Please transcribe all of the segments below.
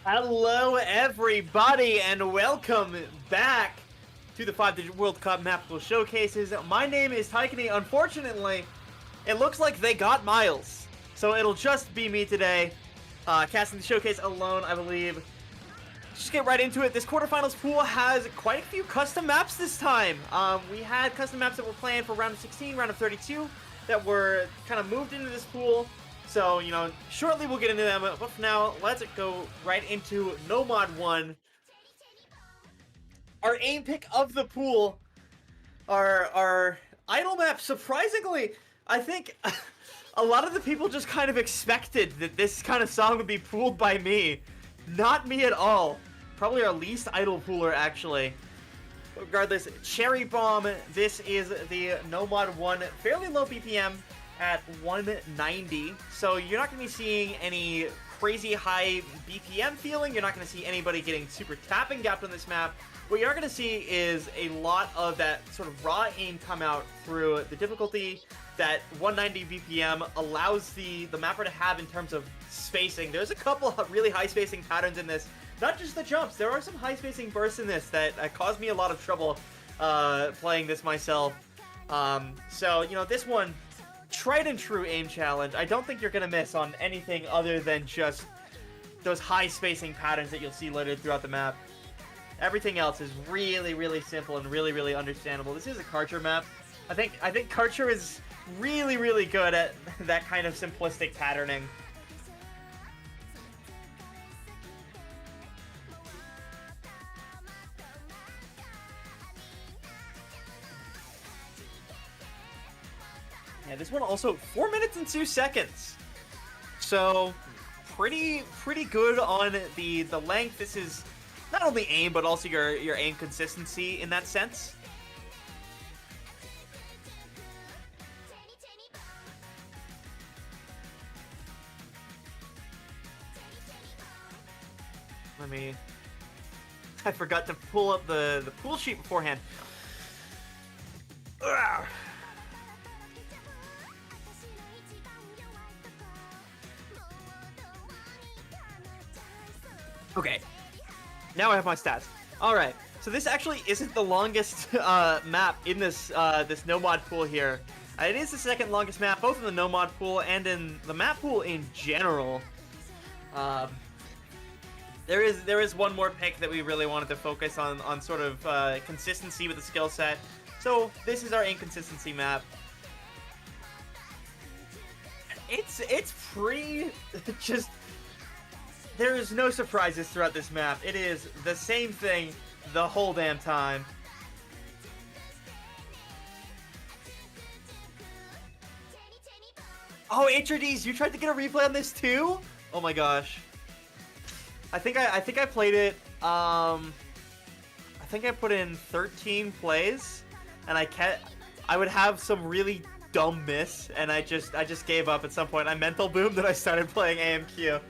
Hello, everybody, and welcome back to the 5-Digit World Cup Mappool Showcases. My name is Taiko. Unfortunately, it looks like they got Miles, so it'll just be me today, casting the showcase alone, I believe. Just get right into it. This quarterfinals pool has quite a few custom maps this time. We had custom maps that were planned for round of 16, round of 32, that were kind of moved into this pool. So, you know, shortly we'll get into them, but for now, let's go right into No Mod 1. Our aim pick of the pool, our idol map, surprisingly, I think a lot of the people just kind of expected that this kind of song would be pooled by me. Not me at all. Probably our least idol pooler, actually. Regardless, Cherry Bomb, this is the No Mod 1, fairly low BPM at 190, so you're not going to be seeing any crazy high BPM feeling. You're not going to see anybody getting super tapping gapped on this map. What you're going to see is a lot of that sort of raw aim come out through the difficulty that 190 BPM allows the mapper to have in terms of spacing. There's a couple of really high spacing patterns in this, not just the jumps. There are some high spacing bursts in this that caused me a lot of trouble playing this myself. So, you know, this one, tried and true aim challenge. I don't think you're gonna miss on anything other than just those high spacing patterns that you'll see littered throughout the map. Everything else is really, really simple and really, really understandable. This is a Karcher map. I think Karcher is really, really good at that kind of simplistic patterning. Yeah, this one also 4 minutes and 2 seconds. So pretty good on the length. This is not only aim, but also your aim consistency in that sense. I forgot to pull up the pool sheet beforehand. Ugh. Okay, now I have my stats. Alright, so this actually isn't the longest map in this this no mod pool here. It is the second longest map, both in the no mod pool and in the map pool in general. There is one more pick that we really wanted to focus on sort of consistency with the skill set. So this is our inconsistency map. It's pretty just. There is no surprises throughout this map. It is the same thing the whole damn time. Oh, HRDs, you tried to get a replay on this too? Oh my gosh. I think I played it. I think I put in 13 plays, and I would have some really dumb miss, and I just gave up at some point. I mental boomed and I started playing AMQ.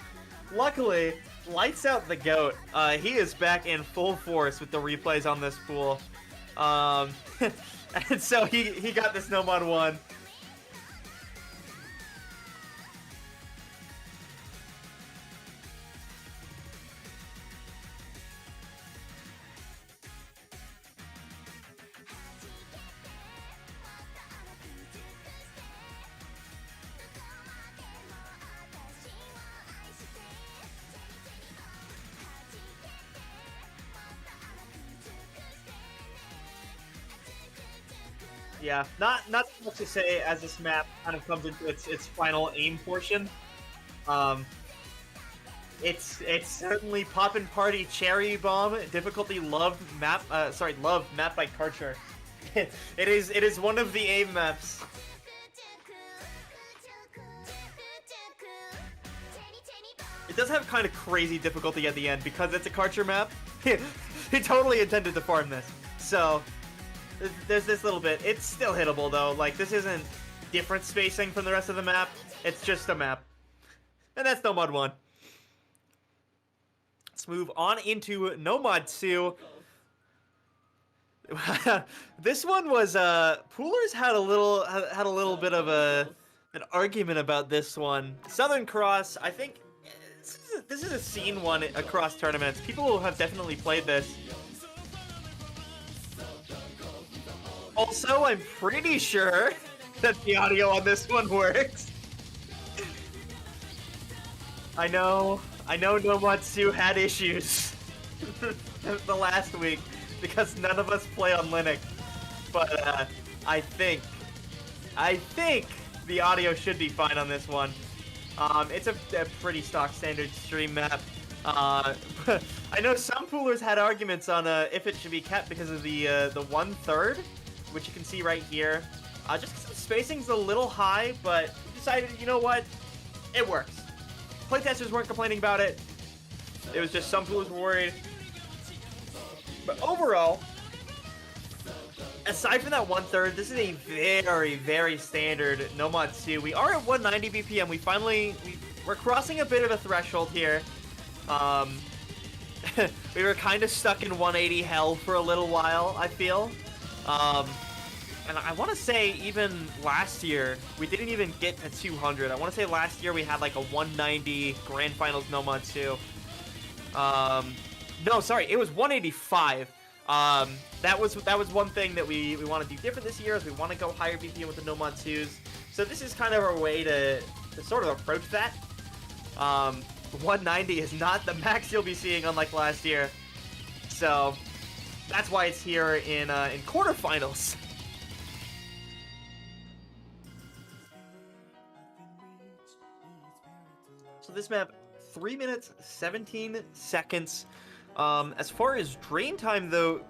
Luckily, lights out the GOAT. He is back in full force with the replays on this pool. And so he got this no mod 1. Yeah, not much to say as this map kind of comes into its final aim portion. It's certainly Poppin'Party Cherry Bomb difficulty love map. Love map by Karcher. it is one of the aim maps. It does have kind of crazy difficulty at the end because it's a Karcher map. He totally intended to farm this, so. There's this little bit. It's still hittable, though. Like, this isn't different spacing from the rest of the map. It's just a map. And that's No Mod 1. Let's move on into No Mod 2. This one was, Poolers had a little bit of an argument about this one. Southern Cross, I think, This is a scene one across tournaments. People have definitely played this. Also, I'm pretty sure that the audio on this one works. I know Nomatsu had issues the last week because none of us play on Linux. But I think the audio should be fine on this one. It's a pretty stock standard stream map. I know some poolers had arguments on if it should be kept because of the 1/3, which you can see right here. Just because the spacing's a little high, but we decided, you know what, it works. Playtesters weren't complaining about it. It was just some poolers were worried. But overall, aside from that 1/3, this is a very, very standard Nomatsu. We are at 190 BPM. We're crossing a bit of a threshold here. We were kind of stuck in 180 hell for a little while, I feel. And I want to say even last year, we didn't even get to 200. I want to say last year we had like a 190 Grand Finals Nomatsu. No, sorry, it was 185. That was one thing that we want to do different this year, is we want to go higher BPM with the Nomatsus. So this is kind of our way to sort of approach that. 190 is not the max you'll be seeing, unlike last year. So that's why it's here in quarterfinals. So this map, 3 minutes 17 seconds. As far as drain time goes,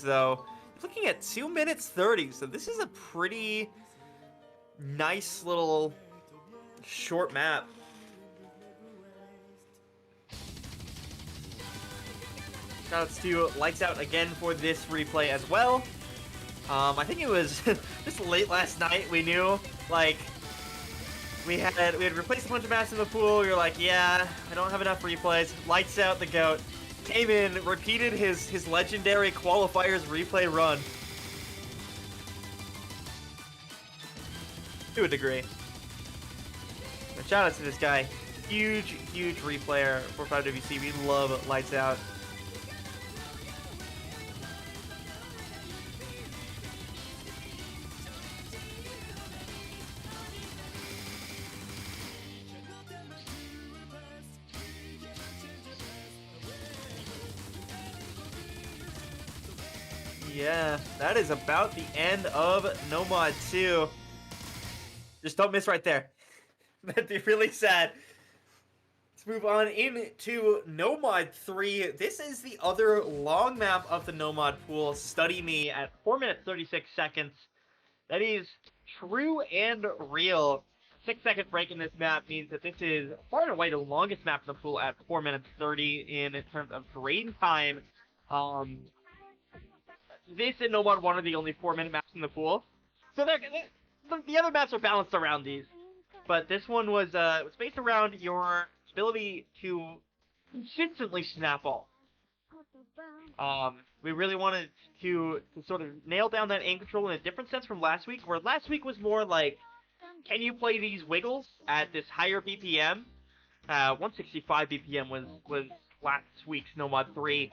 you're looking at 2 minutes 30. So this is a pretty nice little short map. Shoutouts to Lights Out again for this replay as well. I think it was just late last night. We knew, like, we had replaced a bunch of maps in the pool. We were like, yeah, I don't have enough replays. Lights Out, the GOAT, came in, repeated his legendary qualifiers replay run. To a degree. But shout out to this guy. Huge replayer for 5WC. We love Lights Out. Yeah, that is about the end of Nomad 2. Just don't miss right there. That'd be really sad. Let's move on into Nomad 3. This is the other long map of the Nomad pool. Study Me at 4 minutes 36 seconds. That is true and real. 6-second break in this map means that this is far and away the longest map in the pool at 4 minutes 30 in terms of drain time. This and Nomad 1 are the only 4-minute maps in the pool. So the other maps are balanced around these. But this one was based around your ability to consistently snap all. We really wanted to sort of nail down that aim control in a different sense from last week, where last week was more like, can you play these wiggles at this higher BPM? 165 BPM was last week's Nomad 3.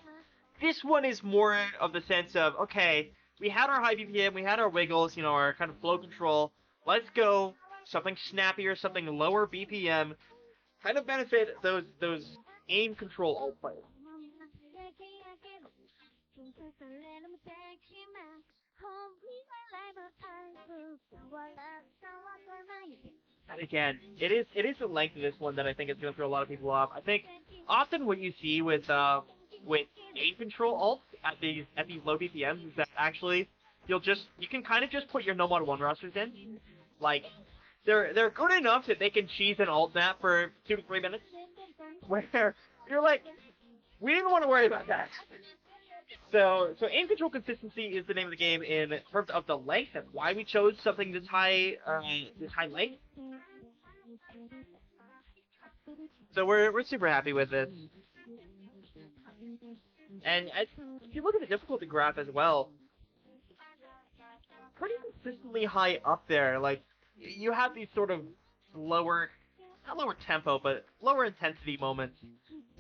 This one is more of the sense of, okay, we had our high BPM, we had our wiggles, you know, our kind of flow control. Let's go something snappier, something lower BPM, kind of benefit those aim control alt players. And again, it is the length of this one that I think is going to throw a lot of people off. I think often what you see with aim control alts at these low BPMs is that actually you can kind of just put your Nomad 1 rosters in. Like, they're good enough that they can cheese an alt map for 2 to 3 minutes, where you're like, we didn't want to worry about that. So aim control consistency is the name of the game in terms of the length and why we chose something this high length. So we're super happy with this. And if you look at the difficulty graph as well, pretty consistently high up there. Like, you have these sort of lower not lower tempo, but lower intensity moments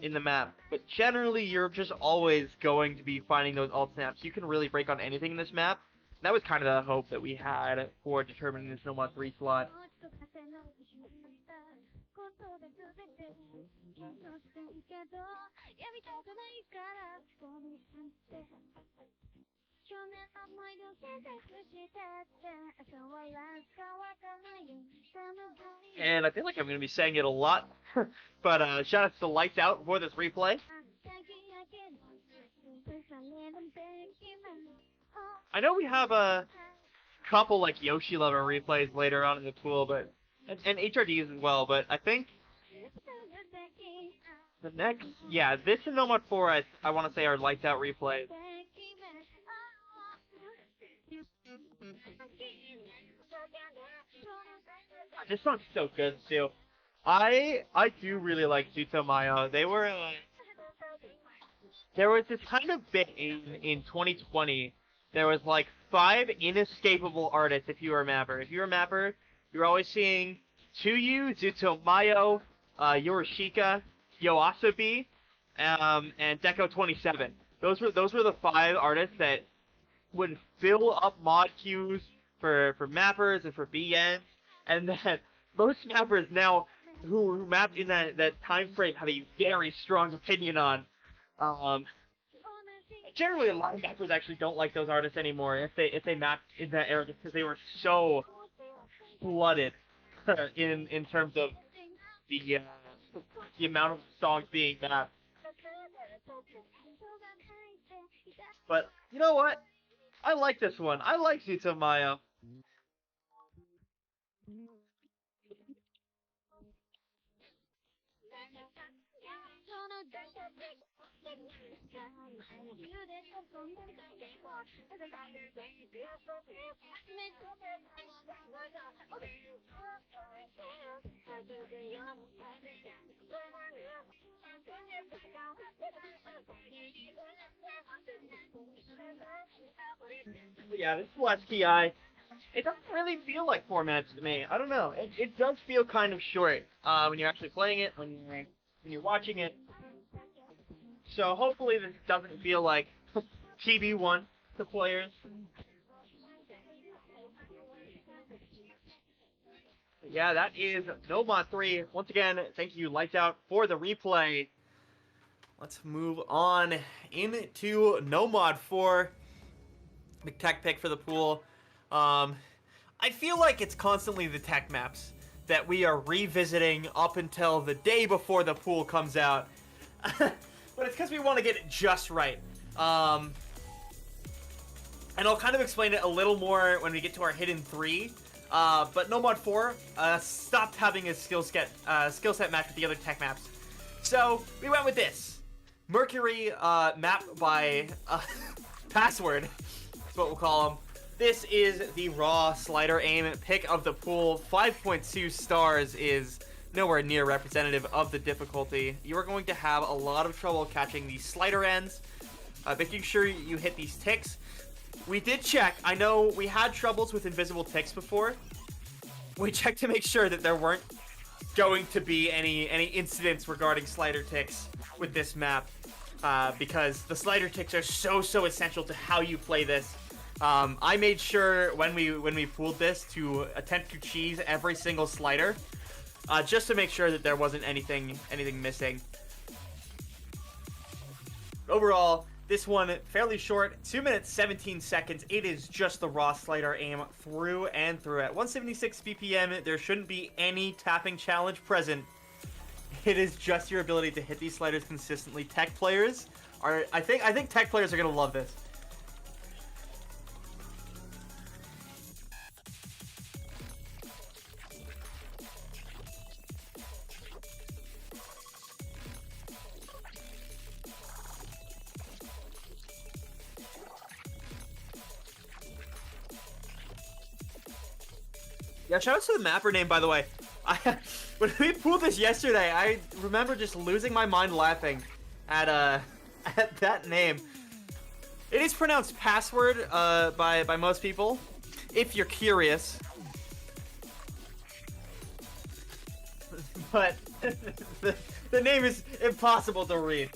in the map. But generally, you're just always going to be finding those alt snaps. You can really break on anything in this map. That was kind of the hope that we had for determining this Nomad 3 slot. And I feel like I'm going to be saying it a lot, but shout out to Lights Out for this replay. I know we have a couple like Yoshi level replays later on in the pool, but and HRDs as well, but I think the next, yeah, this and Nomad 4 I want to say are Lights Out replays. This song's so good too. I do really like ZUTOMAYO. There was this kind of bit in 2020. There was like 5 inescapable artists if you were a mapper. If you were a mapper, you were always seeing Tsuyu, ZUTOMAYO, Yorishika, Yoasobi, and Deco27. Those were the 5 artists that would fill up mod queues for mappers and for BNs, and then most mappers now who mapped in that time frame have a very strong opinion on. Generally, a lot of mappers actually don't like those artists anymore if they mapped in that era because they were so flooded in terms of the amount of songs being mapped. But you know what? I like this one. I like ZUTOMAYO. Yeah, this is ESTi. It doesn't really feel like 4 minutes to me. I don't know. It does feel kind of short when you're actually playing it, when you're watching it. So hopefully this doesn't feel like TB1 to players. Yeah, that is Nomad 3. Once again, thank you, Lights Out, for the replay. Let's move on into Nomad 4. Big tech pick for the pool. I feel like it's constantly the tech maps that we are revisiting up until the day before the pool comes out. But it's because we want to get it just right. And I'll kind of explain it a little more when we get to our hidden 3. But Nomad 4 stopped having a skill set match with the other tech maps. So we went with this. Mercury map by password. That's what we'll call them. This is the raw slider aim pick of the pool. 5.2 stars is nowhere near representative of the difficulty. You are going to have a lot of trouble catching these slider ends, making sure you hit these ticks. We did check. I know we had troubles with invisible ticks before. We checked to make sure that there weren't going to be any incidents regarding slider ticks with this map, because the slider ticks are so essential to how you play this. I made sure when we pooled this to attempt to cheese every single slider, just to make sure that there wasn't anything missing. Overall, this one fairly short, 2 minutes 17 seconds. It is just the raw slider aim through and through. At 176 BPM, there shouldn't be any tapping challenge present. It is just your ability to hit these sliders consistently. Tech players are, I think tech players are gonna love this. Yeah, shout out to the mapper name, by the way. When we pulled this yesterday, I remember just losing my mind laughing at that name. It is pronounced password by most people, if you're curious. but the name is impossible to read.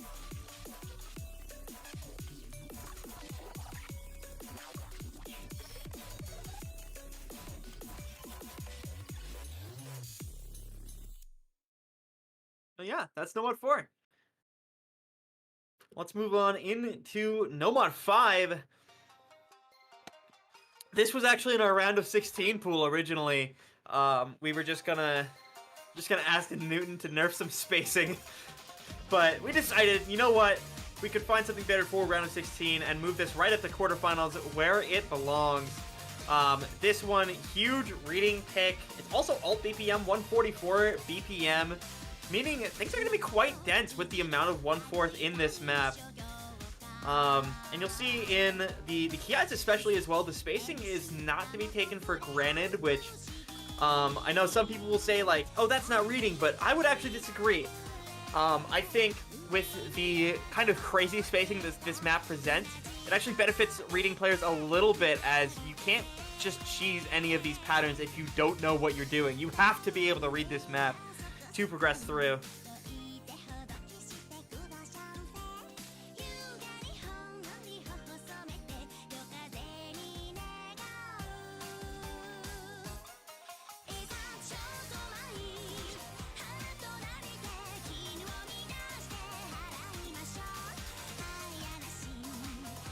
But yeah, that's Nomad 4. Let's move on into Nomad 5. This was actually in our round of 16 pool originally. We were just gonna ask Newton to nerf some spacing, but we decided, you know what, we could find something better for round of 16 and move this right up to quarterfinals where it belongs. This one, huge reading pick. It's also alt BPM, 144 BPM, meaning things are going to be quite dense with the amount of 1/4 in this map. And you'll see in the Kiais especially as well, the spacing is not to be taken for granted, which I know some people will say like, oh, that's not reading, but I would actually disagree. I think with the kind of crazy spacing this map presents, it actually benefits reading players a little bit, as you can't just cheese any of these patterns if you don't know what you're doing. You have to be able to read this map to progress through.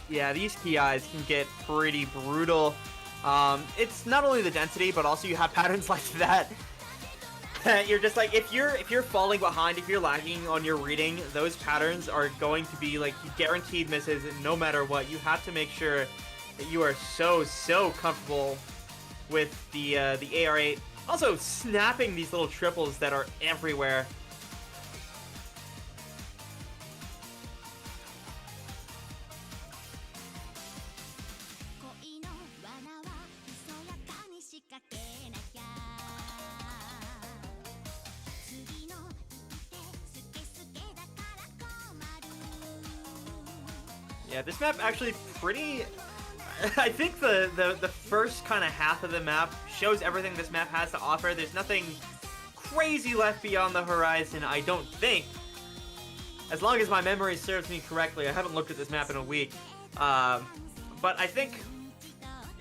Yeah, these Kiais can get pretty brutal. It's not only the density, but also you have patterns like that. You're just like, if you're falling behind, if you're lagging on your reading, those patterns are going to be like guaranteed misses no matter what. You have to make sure that you are so comfortable with the AR8. Also, snapping these little triples that are everywhere. Yeah, this map actually pretty... I think the first kind of half of the map shows everything this map has to offer. There's nothing crazy left beyond the horizon, I don't think. As long as my memory serves me correctly. I haven't looked at this map in a week. But I think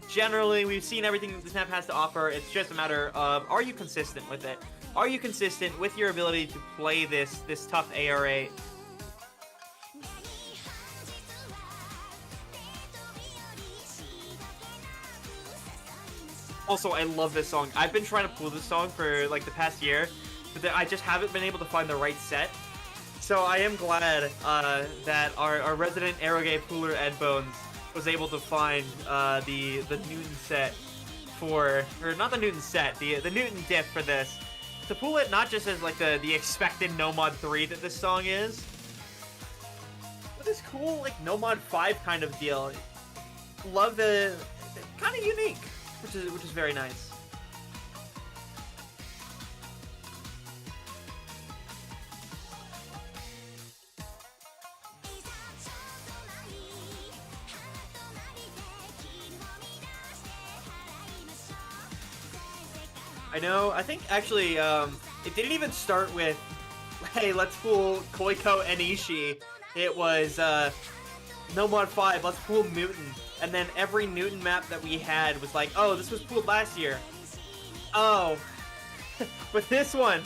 generally we've seen everything that this map has to offer. It's just a matter of, are you consistent with it? Are you consistent with your ability to play this tough AR8? Also, I love this song. I've been trying to pull this song for like the past year, but I just haven't been able to find the right set. So I am glad that our resident Aerogay pooler Ed Bones was able to find the Newton set for, or not the Newton set, the Newton diff for this, to pull it not just as like the expected Nomad 3 that this song is, but this cool like Nomad 5 kind of deal. Love the kind of unique. Which is very nice. I know, I think actually it didn't even start with, hey, let's pull Koiko Enishi. It was Nomad 5, let's pull Newton. And then every Newton map that we had was like, oh, this was pooled last year. Oh. But this one,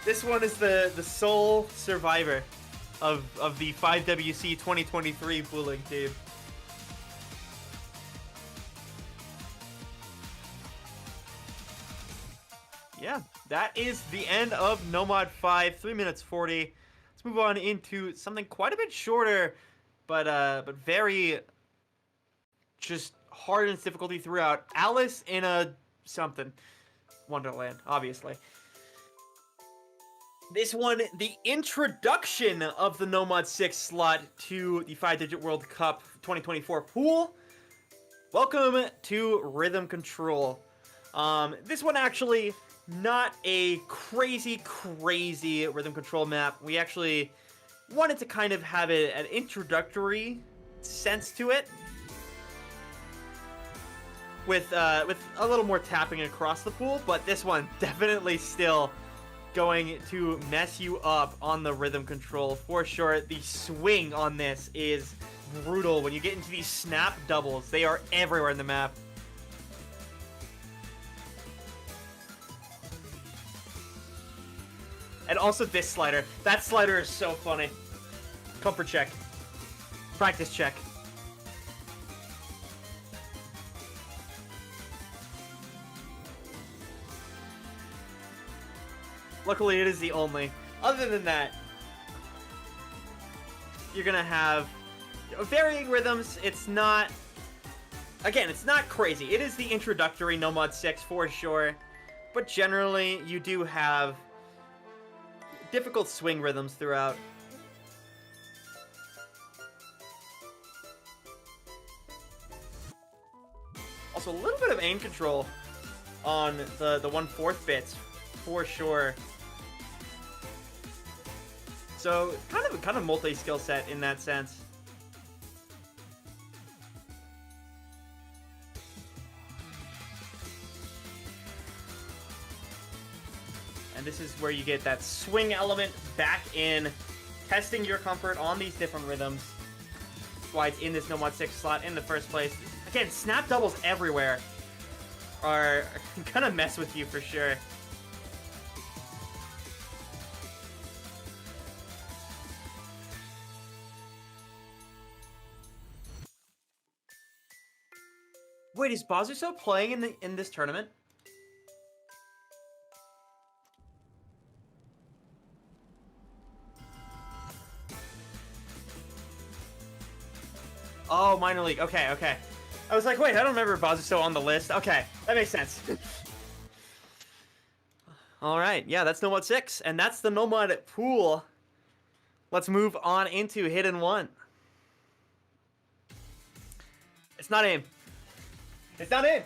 this one is the sole survivor of the 5WC 2023 pooling team. Yeah, that is the end of Nomad 5, 3 minutes 40. Let's move on into something quite a bit shorter, but very just hard in its difficulty throughout. Alice in a something. Wonderland, obviously. This one, the introduction of the Nomad 6 slot to the 5-Digit World Cup 2024 pool. Welcome to Rhythm Control. This one actually not a crazy Rhythm Control map. We actually wanted to kind of have an introductory sense to it, with a little more tapping across the pool, but this one definitely still going to mess you up on the rhythm control for sure. The swing on this is brutal. When you get into these snap doubles, they are everywhere in the map. And also this slider. That slider is so funny. Comfort check. Practice check. Luckily, it is the only. Other than that, you're gonna have varying rhythms. It's not... Again, it's not crazy. It is the introductory No Mod 6 for sure. But generally, you do have difficult swing rhythms throughout. Also, a little bit of aim control on the 1/4 bits, for sure. So, kind of multi-skill set in that sense. And this is where you get that swing element back in, testing your comfort on these different rhythms. That's why it's in this No Mod 6 slot in the first place. Again, snap doubles everywhere are gonna mess with you for sure. Wait, is Bazuso playing in this tournament? Oh, minor league. Okay, okay. I was like, wait, I don't remember Bazuso on the list. Okay, that makes sense. All right, yeah, that's No Mod 6, and that's the No Mod pool. Let's move on into Hidden 1. It's not in. It's not in.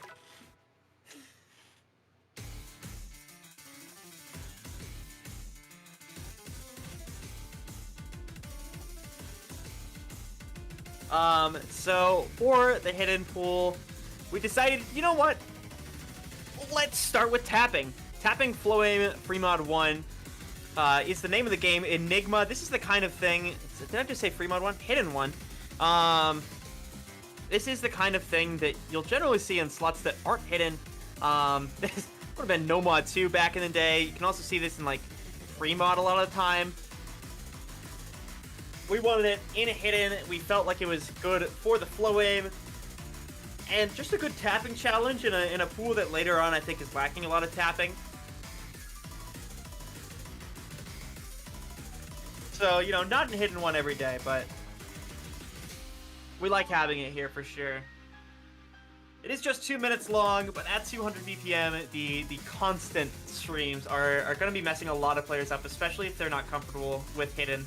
So for the hidden pool, we decided, you know what? Let's start with tapping. Tapping Flow Aim Free Mod 1 is the name of the game. Enigma. This is the kind of thing. Did I just say Free Mod 1? Hidden 1. This is the kind of thing that you'll generally see in slots that aren't hidden. This would have been No Mod 2 back in the day. You can also see this in like Free Mod a lot of the time. We wanted it in a hidden. We felt like it was good for the flow aim. And just a good tapping challenge in a pool that later on I think is lacking a lot of tapping. So, you know, not in hidden one every day, but we like having it here for sure. It is just 2 minutes long, but at 200 BPM, the constant streams are going to be messing a lot of players up, especially if they're not comfortable with hidden.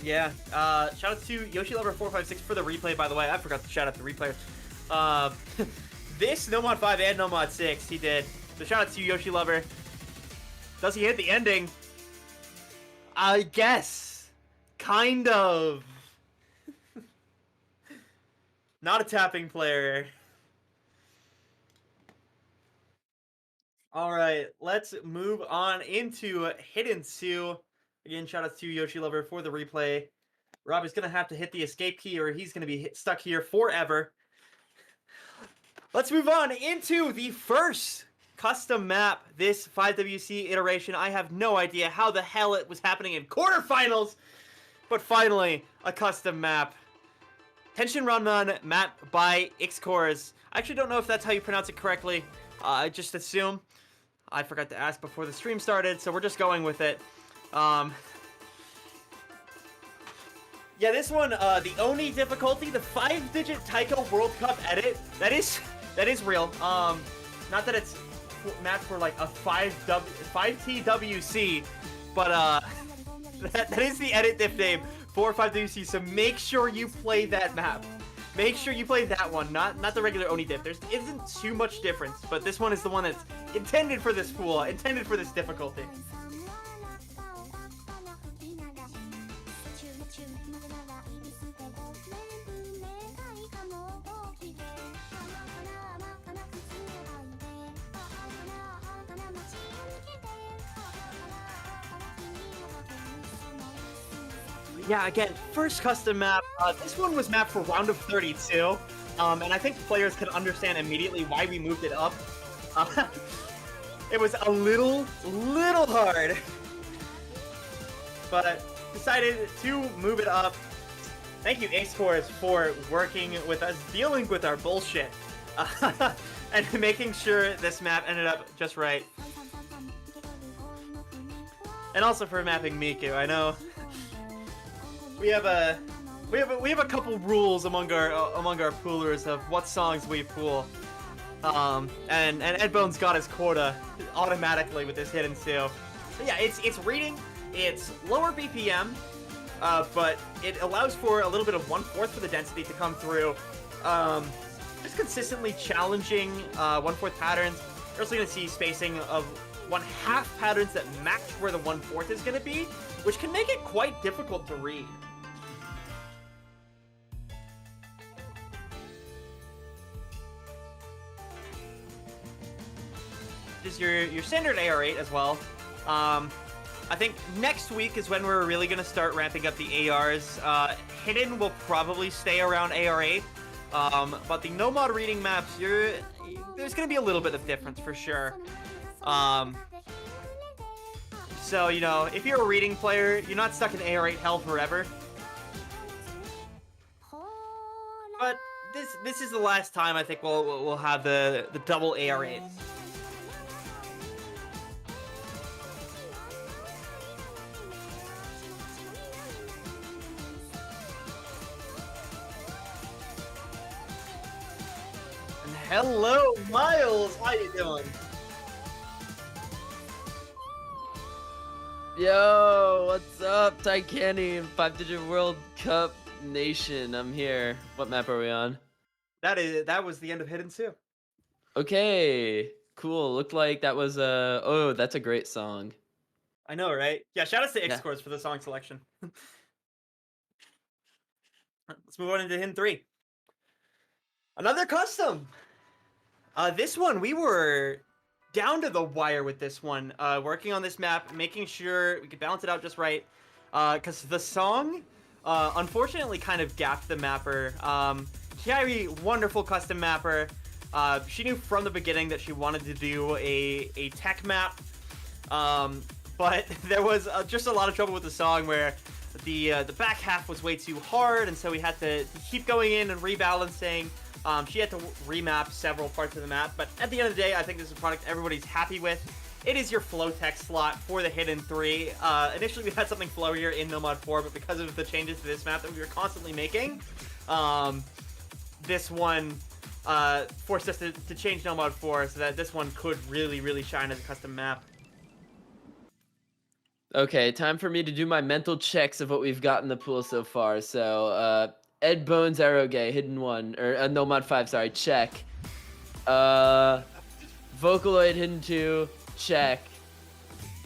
Yeah, shout out to YoshiLover456 for the replay, by the way. I forgot to shout out the replayer. This No Mod 5 and No Mod 6, he did. So shout out to YoshiLover. Does he hit the ending? I guess. Kind of. Not a tapping player. Alright, let's move on into Hidden 2. Again, shout out to YoshiLover for the replay. Rob is going to have to hit the escape key or he's going to be stuck here forever. Let's move on into the first custom map this 5WC iteration. I have no idea how the hell it was happening in quarterfinals, but finally, a custom map. Tenshinranman map by xxxxxxx. I actually don't know if that's how you pronounce it correctly. I just assume. I forgot to ask before the stream started, so we're just going with it. Yeah, this one, the Oni difficulty, the 5-digit Taiko World Cup edit, that is That is real. Not that it's mapped for like a 5TWC, but that is the edit diff name for 5WC. So make sure you play that map. Make sure you play that one, not the regular Oni diff. There isn't too much difference, but this one is the one that's intended for this pool, intended for this difficulty. Yeah, again, first custom map. This one was mapped for round of 32, and I think players can understand immediately why we moved it up. It was a little hard, but decided to move it up. Thank you, Ace-Cores, for working with us, dealing with our bullshit, and making sure this map ended up just right. And also for mapping Miku. I know we have a couple rules among our poolers of what songs we pool. And Edbone's got his quota automatically with this hidden seal. So yeah, it's reading, it's lower BPM, but it allows for a little bit of 1/4 for the density to come through. Just consistently challenging 1/4 patterns. You're also gonna see spacing of 1/2 patterns that match where the 1/4 is gonna be, which can make it quite difficult to read. Is your standard AR8 as well. I think next week is when we're really going to start ramping up the ARs. Hidden will probably stay around AR8, but the no mod reading maps, there's going to be a little bit of difference for sure. So, you know, if you're a reading player, you're not stuck in AR8 hell forever. But this is the last time I think we'll have the double AR8s. Hello, Miles. How you doing? Yo, what's up, Taikani, 5-digit World Cup Nation? I'm here. What map are we on? That was the end of Hidden 2. Okay, cool. Looked like that was oh, that's a great song. I know, right? Yeah, shout out to X-Cores for the song selection. Let's move on into Hidden 3. Another custom. This one, we were down to the wire with this one. Working on this map, making sure we could balance it out just right. Because the song, unfortunately, kind of gapped the mapper. Kiari, wonderful custom mapper. She knew from the beginning that she wanted to do a tech map. But there was just a lot of trouble with the song where the back half was way too hard, and so we had to keep going in and rebalancing. She had to remap several parts of the map, but at the end of the day, I think this is a product everybody's happy with. It is your flow tech slot for the Hidden 3. Initially, we had something flowier in No Mod 4, but because of the changes to this map that we were constantly making, this one forced us to change No Mod 4 so that this one could really shine as a custom map. Okay, time for me to do my mental checks of what we've got in the pool so far. So, Ed Bones Arrowgay, Hidden 1, or No Mod 5, sorry, check. Vocaloid Hidden 2, check.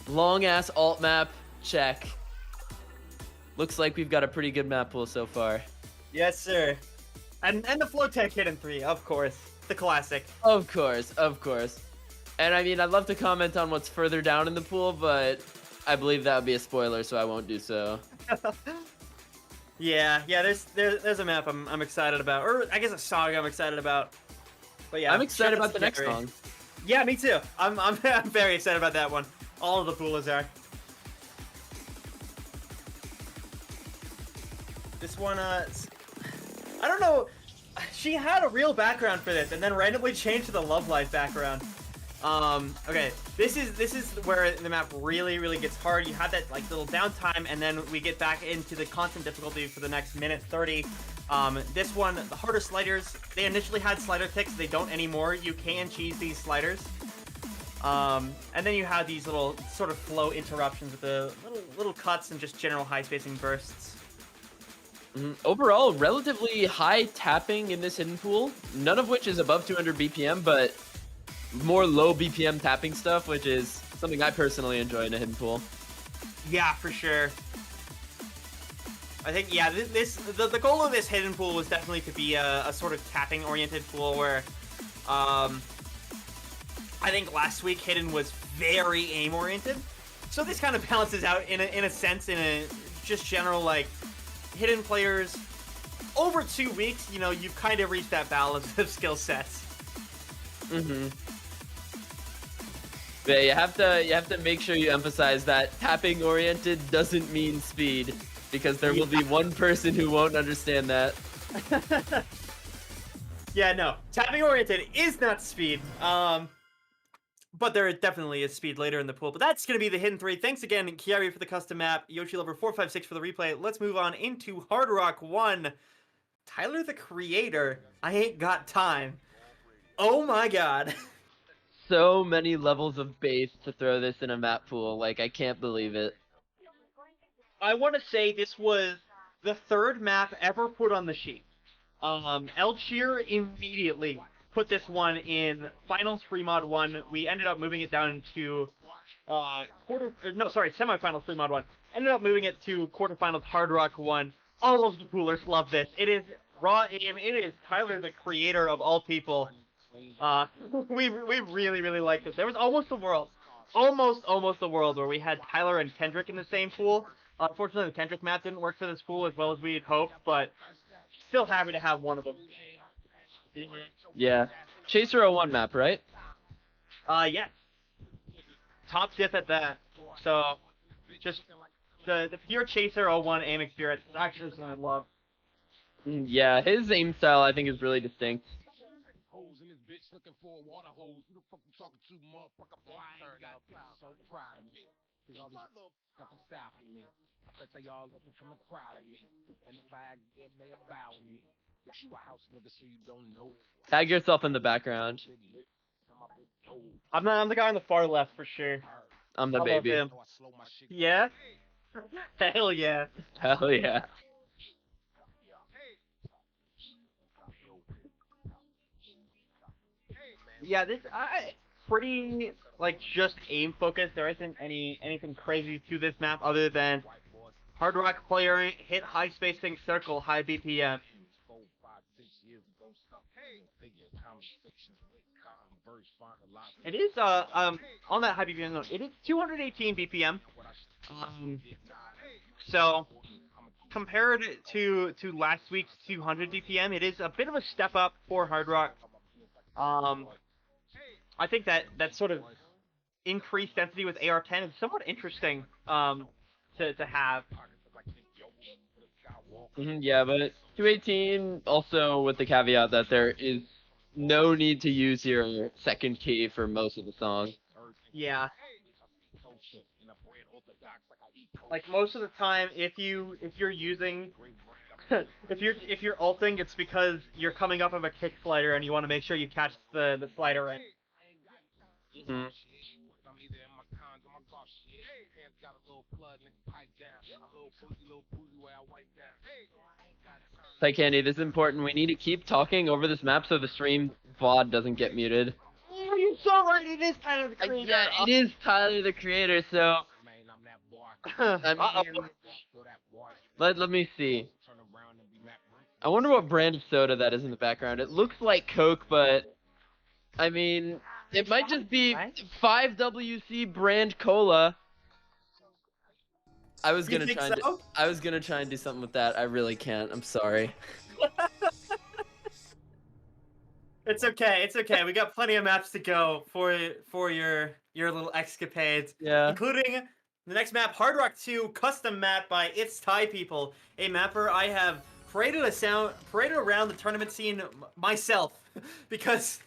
Long ass alt map, check. Looks like we've got a pretty good map pool so far. Yes, sir. And the flow tech Hidden 3, of course. The classic. Of course. And I mean, I'd love to comment on what's further down in the pool, but I believe that would be a spoiler, so I won't do so. Yeah, there's a map I'm excited about, or I guess a song I'm excited about. But yeah, I'm excited about the next song. Yeah, me too. I'm very excited about that one. All of the poolers are. This one, I don't know. She had a real background for this, and then randomly changed to the Love Life background. Okay, this is where the map really gets hard. You have that like little downtime, and then we get back into the constant difficulty for the next minute 30. This one, the harder sliders, they initially had slider ticks, they don't anymore. You can cheese these sliders. And then you have these little sort of flow interruptions with the little cuts and just general high spacing bursts. Overall, relatively high tapping in this hidden pool, none of which is above 200 BPM, but more low BPM tapping stuff, which is something I personally enjoy in a hidden pool. Yeah, for sure. I think, yeah, the goal of this hidden pool was definitely to be a sort of tapping-oriented pool where, I think last week hidden was very aim-oriented. So this kind of balances out in a sense, in a just general, like, hidden players. Over 2 weeks, you know, you've kind of reached that balance of skill sets. Yeah, you have to make sure you emphasize that tapping oriented doesn't mean speed, because there will be one person who won't understand that. Yeah, no, tapping oriented is not speed. But there definitely is speed later in the pool. But that's gonna be the hidden 3. Thanks again, Kiari, for the custom map. Yoshi Lover 456 for the replay. Let's move on into Hard Rock 1. Tyler the Creator. I ain't got time. Oh my god. So many levels of base to throw this in a map pool. Like, I can't believe it. I want to say this was the 3rd map ever put on the sheet. El Cheer immediately put this one in Finals Free Mod 1. We ended up moving it down to semifinals Free Mod 1. Ended up moving it to quarterfinals Hard Rock 1. All of the poolers love this. It is raw aim. It is Tyler the Creator of all people. We really like this. There was almost a world where we had Tyler and Kendrick in the same pool. Unfortunately, the Kendrick map didn't work for this pool as well as we had hoped, but still happy to have one of them. Yeah. Chaser 01 map, right? Yes. Top diff at that. So, just the pure Chaser 01 aim experience is actually something I love. Yeah, his aim style I think is really distinct. Looking for a water hose. Who the fuck you talking to, motherfucker? Boy, I ain't got so proud of me. Y'all fucking stop me. I bet they all looking from the crowd of me. And if I get me about me, you a house nigga so you don't know. Tag yourself in the background. I'm the guy on the far left for sure. I'm the I love baby. him. Yeah? Hell yeah. Hell yeah. Yeah, this pretty like just aim focused. There isn't anything crazy to this map other than Hard Rock player hit high spacing circle high BPM. It is on that high BPM note. It is 218 BPM. So compared to last week's 200 BPM, it is a bit of a step up for Hard Rock. I think that sort of increased density with AR-10 is somewhat interesting to have. Yeah, but 218 also with the caveat that there is no need to use your second key for most of the song. Yeah. Like most of the time, if you're using if you're ulting, it's because you're coming up of a kick slider and you want to make sure you catch the slider in. Hey Candy, this is important. We need to keep talking over this map so the stream VOD doesn't get muted. Oh, you're so right. It is Tyler the Creator. Yeah, it is Tyler the Creator. So I mean, let me see. I wonder what brand of soda that is in the background. It looks like Coke, but I mean, it might just be 5WC brand cola. I was gonna try and do something with that. I really can't. I'm sorry. It's okay. It's okay. We got plenty of maps to go for your little escapades. Yeah. Including the next map, Hard Rock 2, custom map by ESTi people, a mapper I have paraded around the tournament scene myself because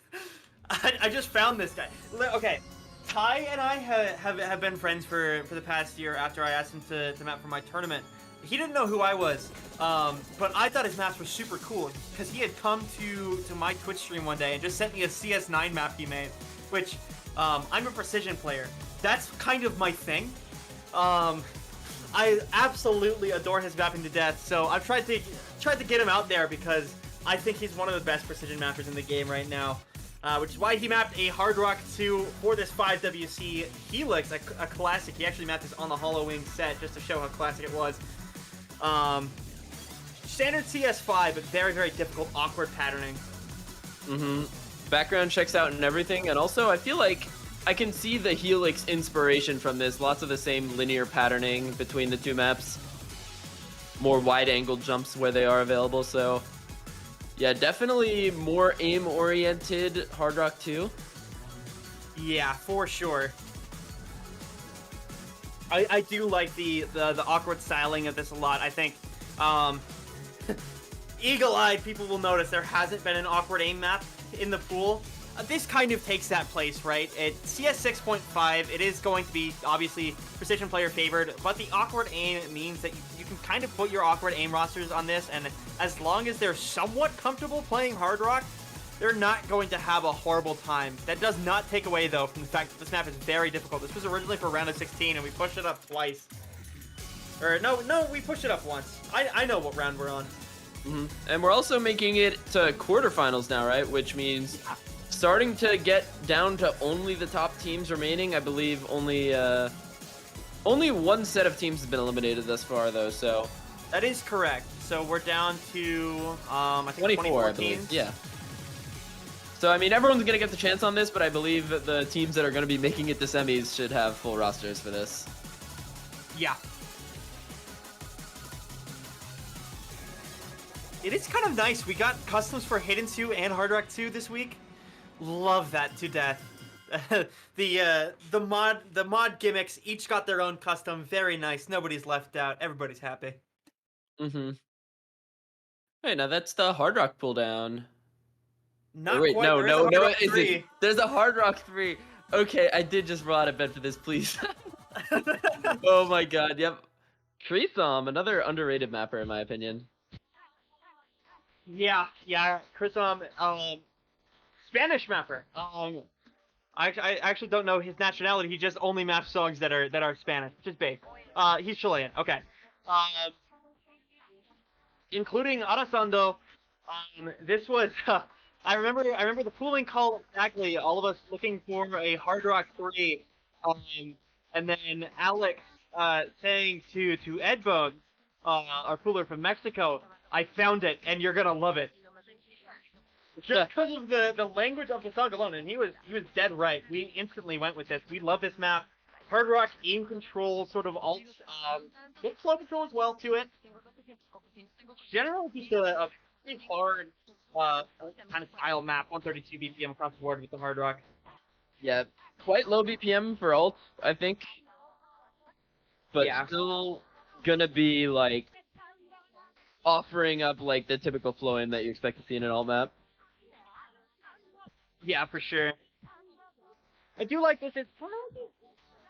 I just found this guy. Okay, Ty and I have been friends for the past year after I asked him to map for my tournament. He didn't know who I was, but I thought his maps were super cool because he had come to my Twitch stream one day and just sent me a CS9 map he made, which I'm a precision player. That's kind of my thing. I absolutely adore his mapping to death, so I've tried to get him out there because I think he's one of the best precision mappers in the game right now. Which is why he mapped a Hard Rock 2 for this 5WC Helix, a classic. He actually mapped this on the Hollow Wing set just to show how classic it was. Standard CS5, but very, very difficult, awkward patterning. Background checks out and everything, and also I feel like I can see the Helix inspiration from this. Lots of the same linear patterning between the two maps. More wide-angle jumps where they are available, so... Yeah, definitely more aim-oriented Hard Rock 2. Yeah, for sure. I do like the awkward styling of this a lot. I think eagle-eyed people will notice there hasn't been an awkward aim map in the pool. This kind of takes that place, right? At CS 6.5, it is going to be obviously precision player favored, but the awkward aim means that you can kind of put your awkward aim rosters on this, and as long as they're somewhat comfortable playing Hard Rock, they're not going to have a horrible time. That does not take away, though, from the fact that this map is very difficult. This was originally for round of 16, and we pushed it up twice. Or, no, we pushed it up once. I know what round we're on. And we're also making it to quarterfinals now, right? Which means starting to get down to only the top teams remaining. I believe only one set of teams has been eliminated thus far, though, so... That is correct. So we're down to, I think 24, I believe. teams. Yeah. So, I mean, everyone's going to get the chance on this, but I believe that the teams that are going to be making it to semis should have full rosters for this. Yeah. It is kind of nice. We got customs for Hidden 2 and Hard Rock 2 this week. Love that to death. The mod gimmicks each got their own custom. Very nice. Nobody's left out. Everybody's happy. Hey, now that's the Hard Rock pull down. Not wait, quite. no, There is a Hard Rock it isn't. 3. There's a Hard Rock 3. Okay, I did just roll out of bed for this, please. Oh my god, yep. Treesom, another underrated mapper in my opinion. Yeah, Chris, Spanish mapper. I actually don't know his nationality. He just only maps songs that are Spanish, which is big. He's Chilean. Okay. Including Arrasando. This was. I remember the pooling call exactly. All of us looking for a Hard Rock 3. And then Alex saying to Edbone, our pooler from Mexico, I found it, and you're gonna love it. Just because of the language of the song alone, and he was dead right. We instantly went with this. We love this map. Hard Rock aim control, sort of alt, good flow control as well to it. Generally, just a pretty hard kind of style map, 132 BPM across the board with the Hard Rock. Yeah, quite low BPM for alt, I think. But yeah, still gonna be like offering up like the typical flow in that you expect to see in an alt map. Yeah, for sure. I do like this.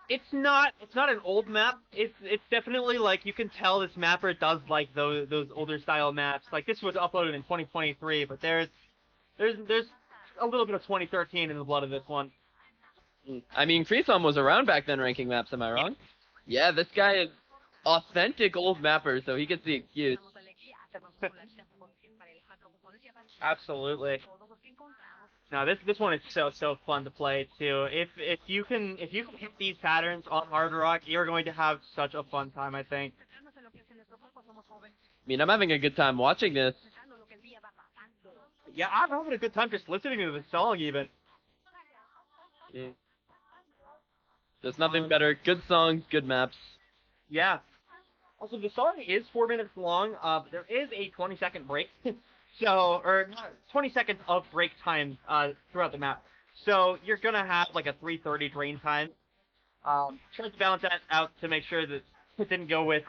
It's not an old map. It's definitely like you can tell this mapper does like those older style maps. Like this was uploaded in 2023, but there's a little bit of 2013 in the blood of this one. I mean, Treesom was around back then ranking maps. Am I wrong? Yeah, this guy is authentic old mapper, so he gets the excuse. Absolutely. Now this one is so fun to play too. If you can hit these patterns on Hard Rock, you're going to have such a fun time, I think. I mean, I'm having a good time watching this. Yeah, I'm having a good time just listening to the song even. There's nothing better. Good songs, good maps. Yeah. Also, the song is 4 minutes long. But there is a 20-second break. So, or 20 seconds of break time throughout the map. So you're gonna have like a 3:30 drain time. Try to balance that out to make sure that it didn't go with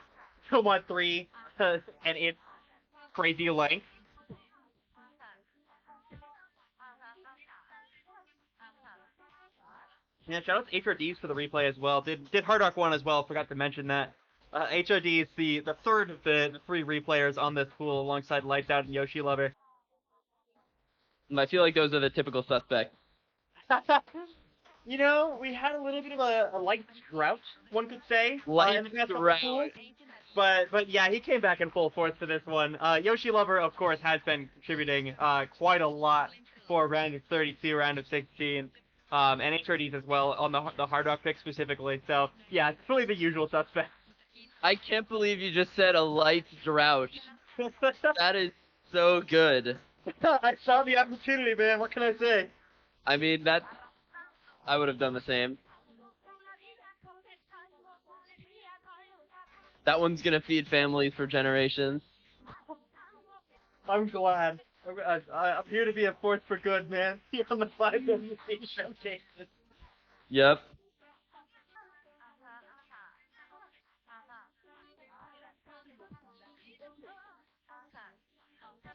Tomod 3 and its crazy length. Yeah, shout out to HRDs for the replay as well. Did Hard Rock 1 as well, forgot to mention that. HRD is the third of the 3 replayers on this pool alongside Lights Out and Yoshi Lover. I feel like those are the typical suspects. You know, we had a little bit of a light drought, one could say. Light in the past couple drought. pools. But yeah, he came back in full force for this one. Yoshi Lover, of course, has been contributing quite a lot for round of 32, round of 16. And HRDs as well on the Hard Rock pick specifically. So yeah, it's really the usual suspects. I can't believe you just said a light drought. That is so good. I saw the opportunity, man. What can I say? I mean, I would have done the same. That one's gonna feed families for generations. I'm glad. I'm here to be a force for good, man. Here on the 550 showcases. Yep.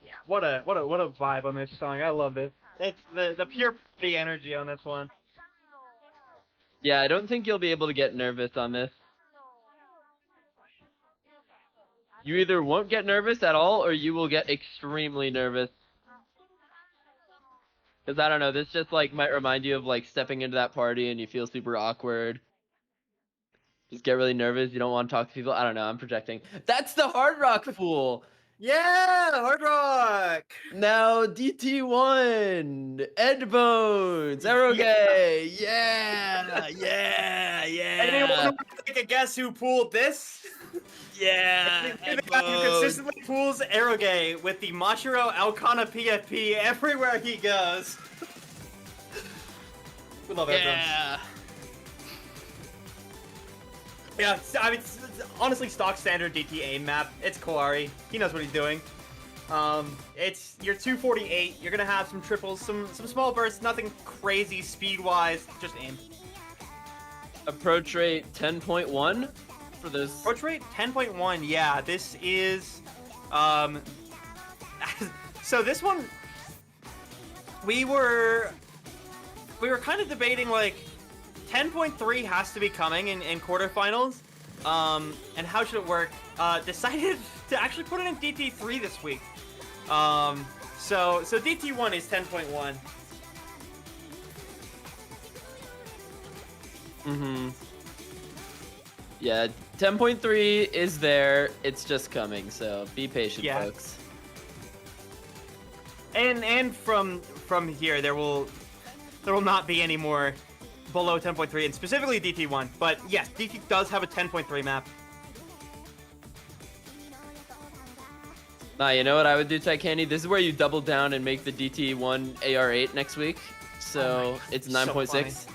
Yeah, what a vibe on this song. I love this. It's the pure party energy on this one. Yeah, I don't think you'll be able to get nervous on this. You either won't get nervous at all, or you will get extremely nervous. Because, I don't know, this just, like, might remind you of, like, stepping into that party and you feel super awkward. Just get really nervous, you don't want to talk to people. I don't know, I'm projecting. That's the Hard Rock pool! Yeah, Hard Rock! Now, DT1, Ed Bones, Eroge, yeah! Anyone want to take a guess who pooled this? Yeah! The guy who consistently pulls Eroge with the Machiro Alcana PFP everywhere he goes. We love Ed Bones. Yeah, I mean, it's honestly stock standard DTA map. It's Kawari. He knows what he's doing. It's your 248. You're gonna have some triples, some small bursts, nothing crazy speed-wise. Just aim. Approach rate 10.1 for this. Approach rate 10.1. Yeah, this is so this one we were kind of debating like 10.3 has to be coming in quarterfinals. And how should it work? Decided to actually put it in DT3 this week. So DT1 is 10.1. Yeah, 10.3 is there. It's just coming, so be patient, folks. And from here, there will not be any more below 10.3, and specifically DT1. But yes, DT does have a 10.3 map. Nah, you know what I would do, Titani? This is where you double down and make the DT1 AR8 next week. So it's 9.6.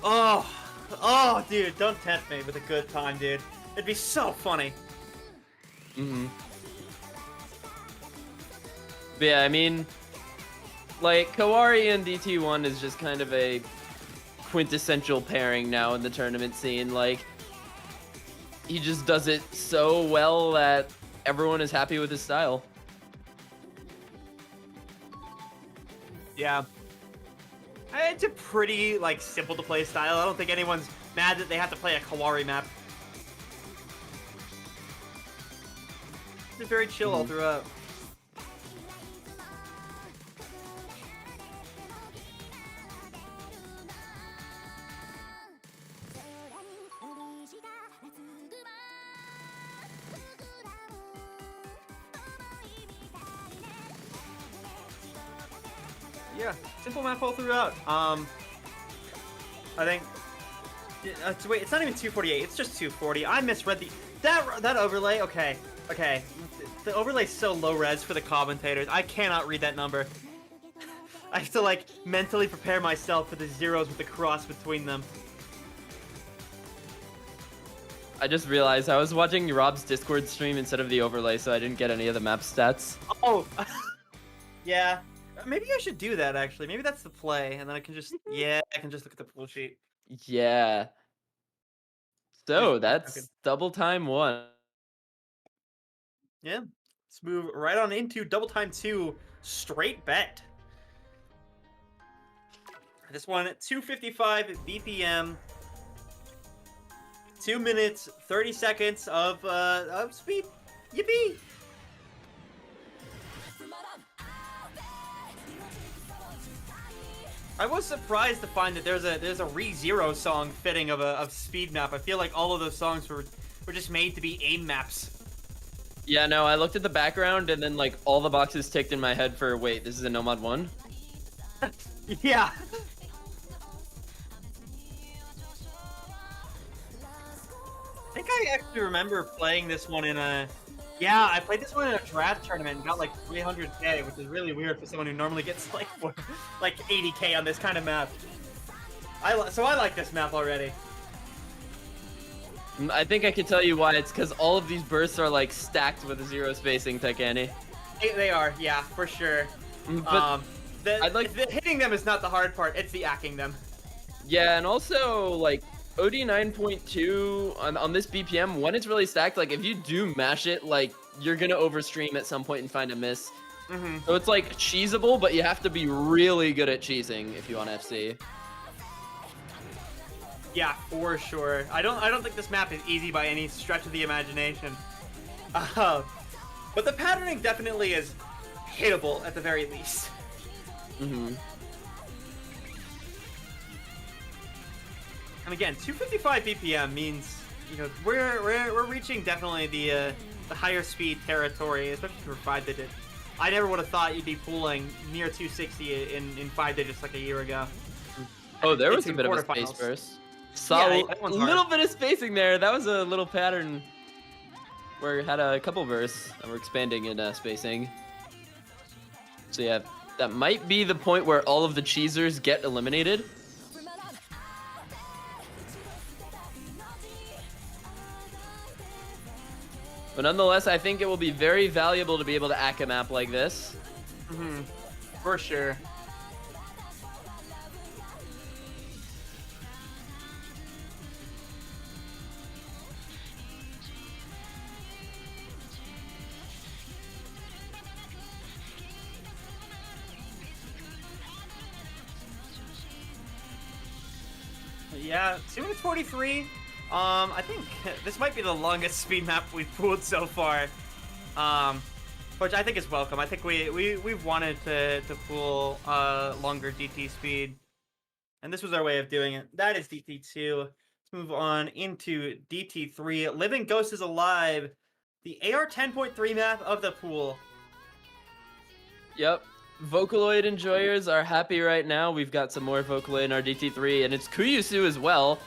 Oh, dude, don't tempt me with a good time, dude. It'd be so funny. But yeah, I mean, like, Kawari and DT1 is just kind of a quintessential pairing now in the tournament scene. Like, he just does it so well that everyone is happy with his style. Yeah. It's a pretty, like, simple to play style. I don't think anyone's mad that they have to play a Kawari map. It's very chill all throughout. Yeah, simple map all throughout. I think. Wait, it's not even 248. It's just 240. I misread that overlay. Okay. The overlay's so low res for the commentators. I cannot read that number. I have to like mentally prepare myself for the zeros with the cross between them. I just realized I was watching Rob's Discord stream instead of the overlay, so I didn't get any of the map stats. Oh, yeah. Maybe I should do that, actually. Maybe that's the play, and then I can just... Yeah, I can just look at the pool sheet. Yeah. So, that's double time 1. Yeah. Let's move right on into double time 2. Straight bet. This one, 255 BPM, 2 minutes 30 seconds of speed. Yippee! I was surprised to find that there's a ReZero song fitting of speed map. I feel like all of those songs were just made to be aim maps. Yeah, no, I looked at the background and then like all the boxes ticked in my head for wait, this is a No Mod 1? Yeah. I think I actually remember playing this one in a... Yeah, I played this one in a draft tournament and got like 300k, which is really weird for someone who normally gets like 80k on this kind of map. So I like this map already. I think I can tell you why. It's because all of these bursts are like stacked with a zero spacing, Taikani. They are, yeah, for sure. But hitting them is not the hard part, it's the acking them. Yeah, and also like OD 9.2 on this BPM, when it's really stacked, like if you do mash it, like you're gonna overstream at some point and find a miss. So it's like cheesable, but you have to be really good at cheesing if you want FC. Yeah, for sure. I don't think this map is easy by any stretch of the imagination. But the patterning definitely is hittable at the very least. And again, 255 BPM means, you know, we're reaching definitely the higher speed territory, especially for 5 digit. I never would have thought you'd be pulling near 260 in 5 digits like a year ago. Oh, there was a bit of a space burst. Solid, yeah, a little bit of spacing there. That was a little pattern where it had a couple bursts and we're expanding in spacing. So yeah, that might be the point where all of the cheesers get eliminated. But nonetheless, I think it will be very valuable to be able to ack a map like this. For sure. Yeah, 2 minutes 43. I think this might be the longest speed map we've pulled so far. Which I think is welcome. I think we've wanted to pull longer DT speed. And this was our way of doing it. That is DT2. Let's move on into DT3. Living Ghost is Alive. The AR 10.3 map of the pool. Yep. Vocaloid enjoyers are happy right now. We've got some more Vocaloid in our DT3, and it's Kuyusu as well.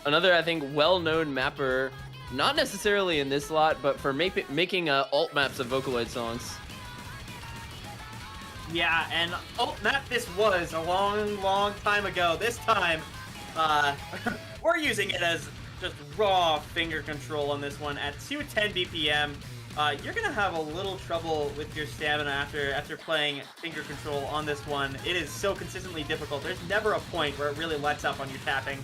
Another, I think, well-known mapper, not necessarily in this lot, but for making alt maps of Vocaloid songs. Yeah, and alt map this was a long time ago. This time, we're using it as just raw finger control on this one at 210 BPM. You're gonna have a little trouble with your stamina after playing finger control on this one. It is so consistently difficult. There's never a point where it really lets up on your tapping.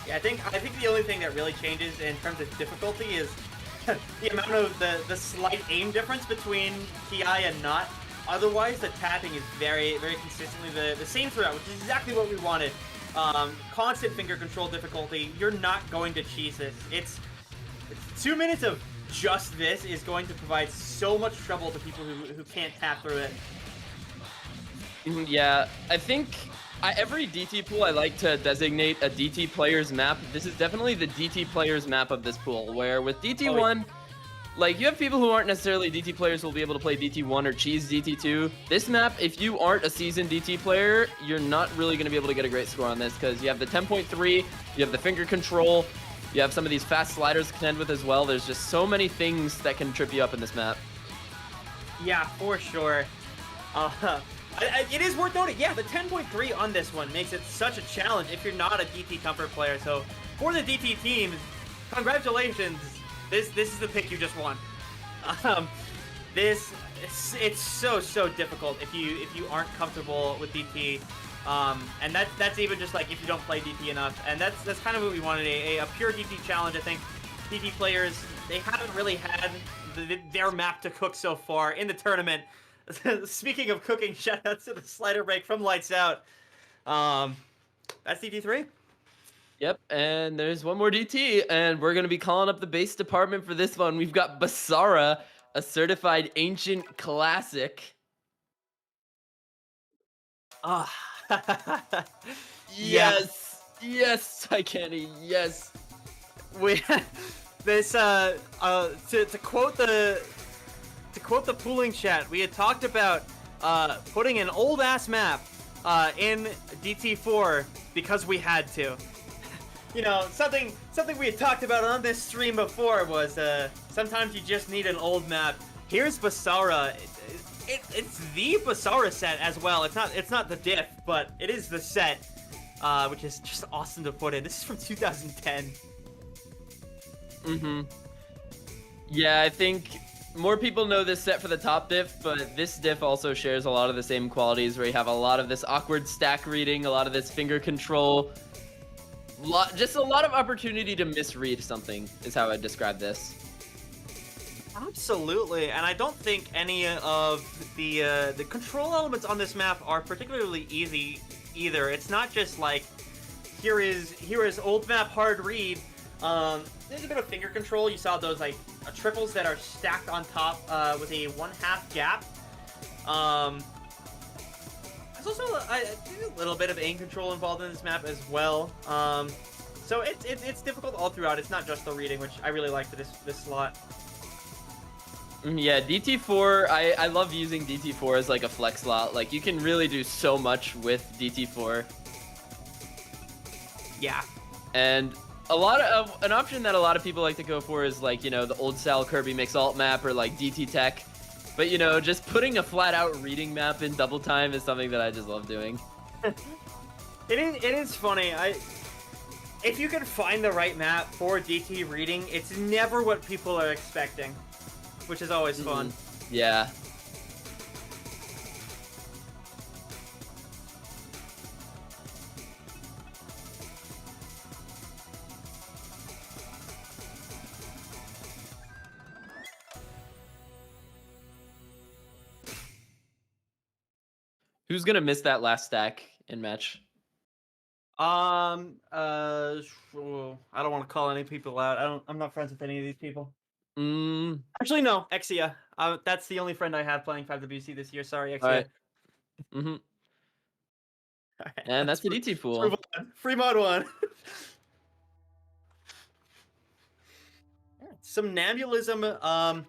Yeah, I think the only thing that really changes in terms of difficulty is the amount of the slight aim difference between TI and not. Otherwise, the tapping is very consistently the same throughout, which is exactly what we wanted. Constant finger control difficulty. You're not going to cheese this. It's 2 minutes of just this is going to provide so much trouble to people who can't tap through it. Yeah, I think every DT pool I like to designate a DT player's map. This is definitely the DT player's map of this pool, where with DT1, like you have people who aren't necessarily DT players who will be able to play DT1 or cheese DT2. This map, if you aren't a seasoned DT player, you're not really going to be able to get a great score on this because you have the 10.3, you have the finger control, you have some of these fast sliders to contend with as well. There's just so many things that can trip you up in this map. Yeah, for sure. It is worth noting, yeah, the 10.3 on this one makes it such a challenge if you're not a DT Comfort player. So for the DT teams, congratulations. This is the pick you just won. This It's so difficult if you aren't comfortable with DT, and that's even just like if you don't play DT enough, and that's kind of what we wanted, a pure DT challenge. I think DT players, they haven't really had their map to cook so far in the tournament. Speaking of cooking, shout out to the slider break from Lights Out. That's DT3. Yep, and there's one more DT, and we're gonna be calling up the base department for this one. We've got Basara, a certified ancient classic. Ah. Yes, yes, Kenny, yes. We this to quote the pooling chat, we had talked about putting an old ass map in DT4 because we had to. You know, something we had talked about on this stream before was sometimes you just need an old map. Here's Basara. It's the Basara set as well. It's not the diff, but it is the set, which is just awesome to put in. This is from 2010. Yeah, I think more people know this set for the top diff, but this diff also shares a lot of the same qualities where you have a lot of this awkward stack reading, a lot of this finger control, just a lot of opportunity to misread something is how I describe this. Absolutely, and I don't think any of the control elements on this map are particularly easy either. It's not just like here is old map hard read. There's a bit of finger control. You saw those like triples that are stacked on top with a 1/2 gap. There's also a little bit of aim control involved in this map as well. So it's difficult all throughout. It's not just the reading, which I really like for this slot. Yeah, DT4, I love using DT4 as like a flex slot. Like you can really do so much with DT4. Yeah. And a lot of an option that a lot of people like to go for is like, you know, the old style Kirby mix alt map or like DT Tech. But you know, just putting a flat out reading map in double time is something that I just love doing. It is funny. If you can find the right map for DT reading, it's never what people are expecting, which is always fun. Yeah. Who's gonna miss that last stack in match? I don't want to call any people out. I'm not friends with any of these people. Actually, no, Exia. That's the only friend I have playing 5WC this year. Sorry, Exia. All right. And that's the DT pool. Free mod 1. Somnambulism.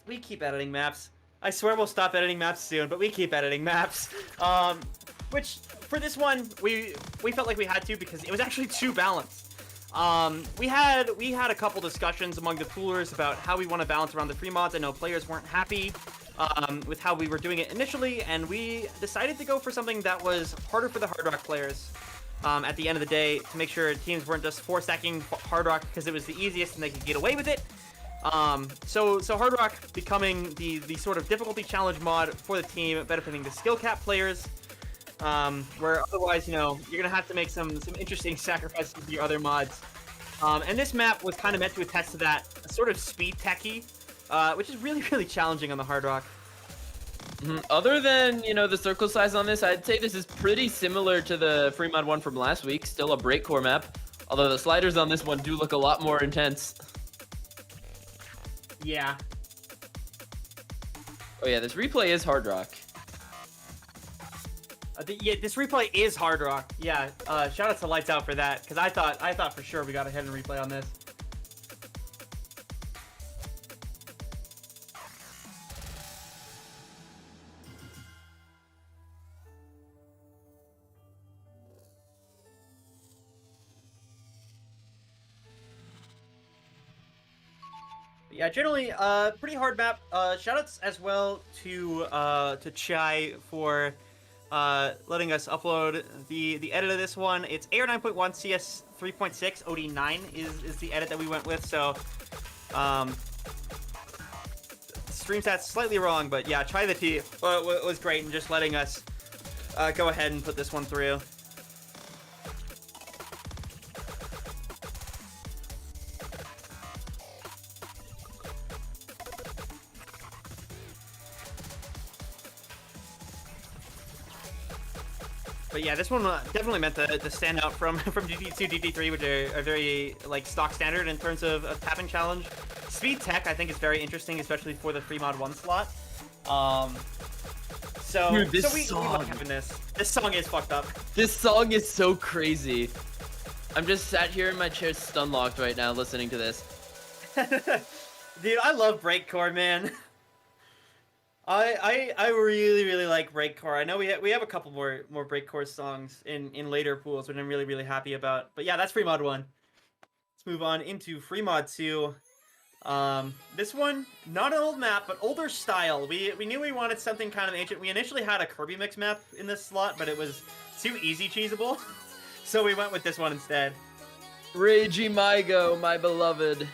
We keep editing maps. I swear we'll stop editing maps soon, but we keep editing maps. Which for this one we felt like we had to because it was actually too balanced. We had a couple discussions among the poolers about how we want to balance around the free mods. I know players weren't happy with how we were doing it initially, and we decided to go for something that was harder for the Hard Rock players at the end of the day to make sure teams weren't just 4-stacking Hard Rock because it was the easiest and they could get away with it. So Hard Rock becoming the sort of difficulty challenge mod for the team, benefiting the skill cap players, where otherwise, you know, you're gonna have to make some interesting sacrifices with your other mods. And this map was kind of meant to attest to that, a sort of speed techie, which is really challenging on the Hard Rock. Other than, you know, the circle size on this, I'd say this is pretty similar to the free mod one from last week. Still a breakcore map, although the sliders on this one do look a lot more intense. Yeah. Oh yeah, this replay is Hard Rock. Yeah, this replay is Hard Rock. Yeah. Shout out to Lights Out for that, because I thought for sure we got a hidden replay on this. Yeah, generally, pretty hard map. Shoutouts as well to Chai for letting us upload the edit of this one. It's AR 9.1 CS 3.6 OD9 is the edit that we went with. So stream stats slightly wrong, but yeah, Chai the T was great in just letting us go ahead and put this one through. But yeah, this one definitely meant to stand out from DT2, DT3, which are very like stock standard in terms of tapping challenge. Speed tech, I think, is very interesting, especially for the free mod 1 slot. So, Dude, this we like having this. This song is fucked up. This song is so crazy. I'm just sat here in my chair stun locked right now listening to this. Dude, I love breakcore, man. I really like breakcore. I know we have a couple more breakcore songs in later pools, which I'm really happy about. But yeah, that's free mod 1. Let's move on into free mod 2. This one, not an old map, but older style. We knew we wanted something kind of ancient. We initially had a Kirby mix map in this slot, but it was too easy cheesable. So we went with this one instead. Reiji Maigo, my beloved.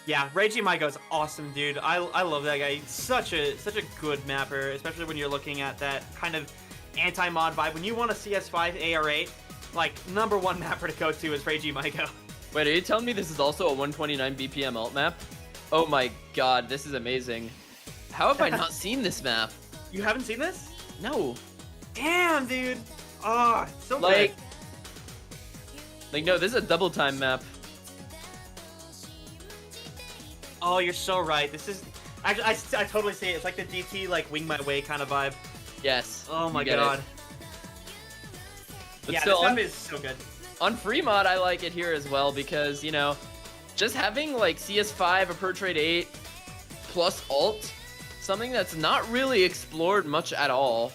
Yeah, Reiji Maigo is awesome, dude. I love that guy. He's such a good mapper, especially when you're looking at that kind of anti-mod vibe. When you want a CS5 AR8, like, #1 mapper to go to is Reiji Maigo. Wait, are you telling me this is also a 129 BPM alt map? Oh my god, this is amazing. How have I not seen this map? You haven't seen this? No. Damn, dude. Oh, so Like, good. no, this is a double time map. Oh, you're so right. This is... Actually, I totally see it. It's like the DT, like, Wing My Way kind of vibe. Yes. Oh my you get god. it. But Yeah, still, this map is so good. on free mod, I like it here as well because, you know, just having like CS5 or per trade 8 plus alt, something that's not really explored much at all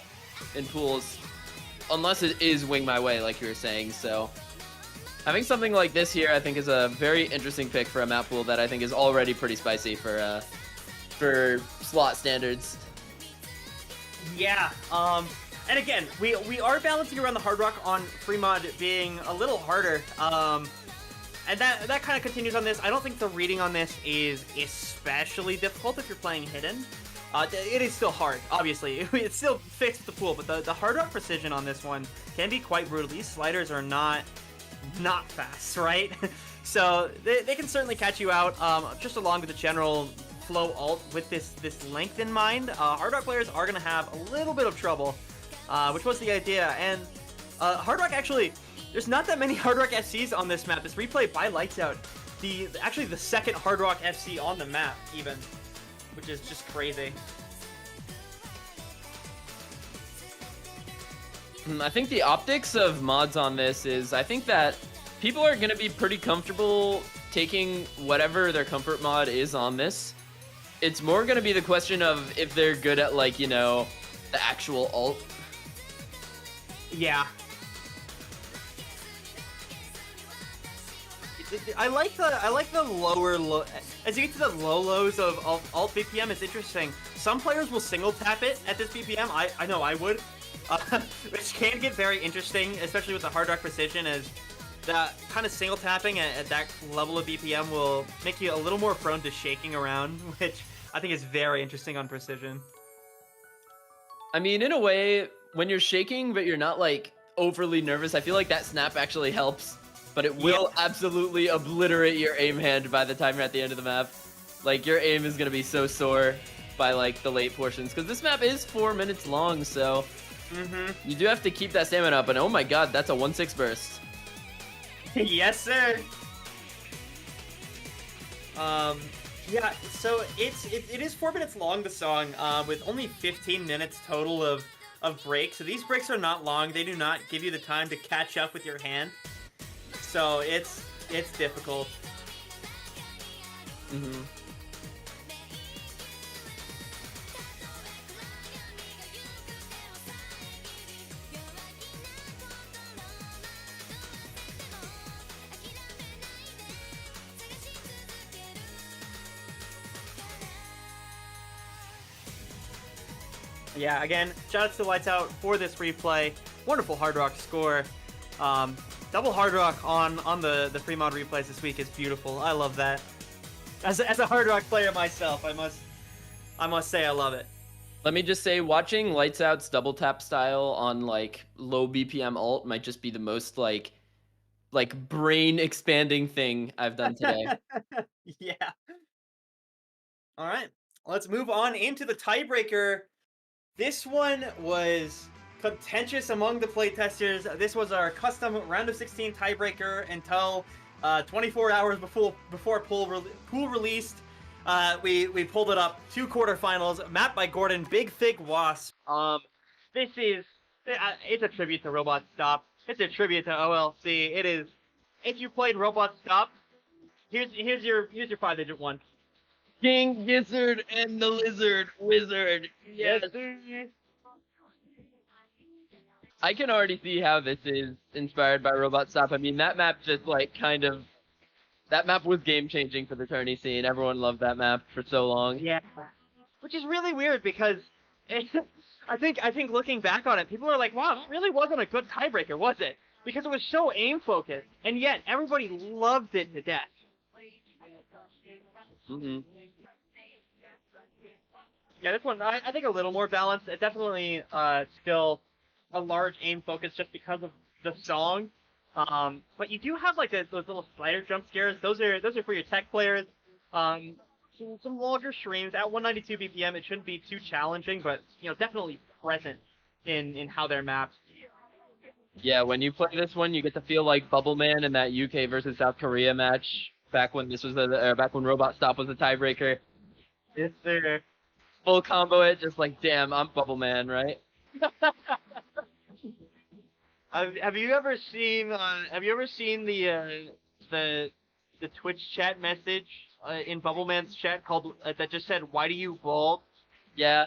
in pools, unless it is Wing My Way, like you were saying. So having something like this here, I think, is a very interesting pick for a map pool that I think is already pretty spicy for slot standards. Yeah, and again, we are balancing around the hard rock on free mod being a little harder, and that kind of continues on this. I don't think the reading on this is especially difficult if you're playing hidden. It is still hard, obviously. It still fits the pool, but the hard rock precision on this one can be quite brutal. These sliders are not fast, right? So they can certainly catch you out, just along with the general flow alt with this length in mind. Hard rock players are going to have a little bit of trouble, which was the idea. And hard rock, actually, there's not that many hard rock FCs on this map. This replay by Lights Out, actually the second hard rock FC on the map, even, which is just crazy. I think the optics of mods on this is, I think that people are going to be pretty comfortable taking whatever their comfort mod is on this. It's more going to be the question of if they're good at, like, you know, the actual alt. Yeah. I like the lower as you get to the low lows of alt BPM. It's interesting. Some players will single tap it at this BPM. I know I would. Which can get very interesting, especially with the hard rock precision, as that kind of single tapping at that level of BPM will make you a little more prone to shaking around, which I think is very interesting on precision. I mean, in a way, when you're shaking but you're not like overly nervous, I feel like that snap actually helps, but it will absolutely obliterate your aim hand by the time you're at the end of the map. Like, your aim is going to be so sore by like the late portions, because this map is 4 minutes long, so you do have to keep that stamina up. And oh my god, that's a 1-6 burst. Yes, sir. Yeah, so it is 4 minutes long, the song, with only 15 minutes total of breaks. So these breaks are not long. They do not give you the time to catch up with your hand. So it's difficult. Yeah, again, shout out to Lights Out for this replay. Wonderful hard rock score. Doesn't Double hard rock on the Fremont replays this week is beautiful. I love that. As a hard rock player myself, I must say I love it. Let me just say, watching Lights Out's double tap style on like low BPM alt might just be the most like brain expanding thing I've done today. Yeah. All right, let's move on into the tiebreaker. This one was contentious among the playtesters. This was our custom round of 16 tiebreaker until 24 hours before pool released. We pulled it up. 2 quarterfinals, mapped by Gordon, Big Fig Wasp. This is it's a tribute to Robot Stop. It's a tribute to OLC. It is. If you played Robot Stop, here's your 5-digit one. King Gizzard and the Lizard Wizard. Yes. I can already see how this is inspired by Robot Stop. I mean, that map just like that map was game changing for the tourney scene. Everyone loved that map for so long. Yeah. Which is really weird because I think looking back on it, people are like, wow, that really wasn't a good tiebreaker, was it? Because it was so aim focused, and yet everybody loved it to death. Mm-hmm. Yeah, this one I think a little more balanced. It definitely still a large aim focus just because of the song. But you do have like those little slider jump scares. Those are for your tech players. Some longer streams at 192 BPM. It shouldn't be too challenging, but definitely present in how they're mapped. Yeah, when you play this one, you get to feel like Bubble Man in that UK versus South Korea match back when this was back when Robot Stop was a tiebreaker. Yes, sir. Full combo it, just like damn, I'm Bubble Man, right? Have you ever seen the Twitch chat message in Bubbleman's chat called that just said, "Why do you bald?" Yeah.